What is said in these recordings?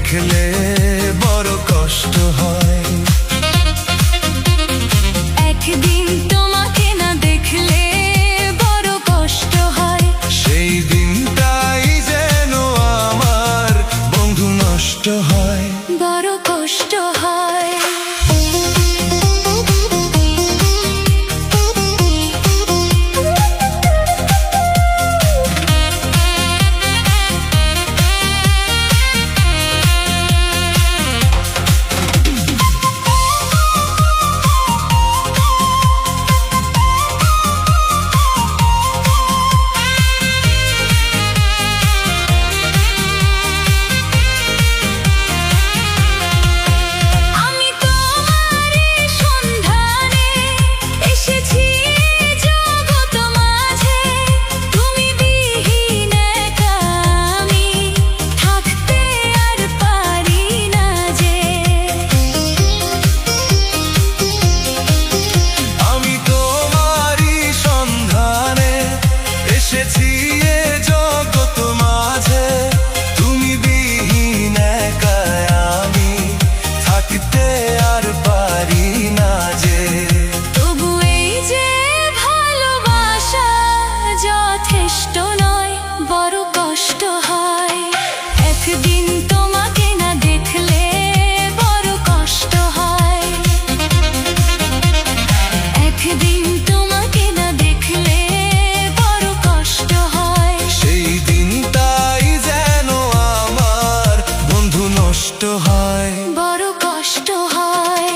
দেখলে বড় কষ্ট হয়। একদিন তোমাকে না দেখলে বড় কষ্ট হয়। সেই দিনটাই যেন আমার বন্ধু নষ্ট হয়, বড় কষ্ট হয়। একদিন তোমাকে না দেখলে বড় কষ্ট হয়। একদিন তোমাকে না দেখলে বড় কষ্ট হয়। সেই দিনটাই যেন আমার বন্ধু নষ্ট হয়, বড় কষ্ট হয়।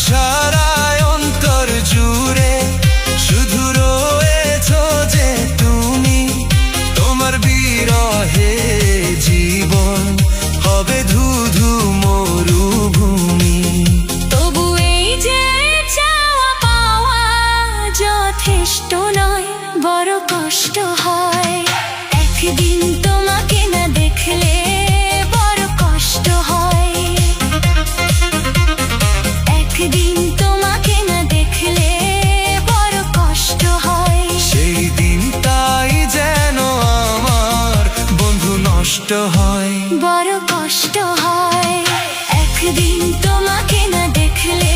সারা অন্তর জুড়ে শুধু রয়েছো যে তুমি, তোমার বিরহে জীবন হবে ধুধু মরুভূমি। তবু এই যে চাওয়া পাওয়া যথেষ্ট নয়, বড় কষ্ট হয়। একদিন তোমাকে না দেখলে বড় কষ্ট হয়। একদিন তোমাকে না দেখলে বড় কষ্ট হয়। সেই দিনটাই যেন আমার বন্ধু নষ্ট হয়, বড় কষ্ট হয়। একদিন তোমাকে না দেখলে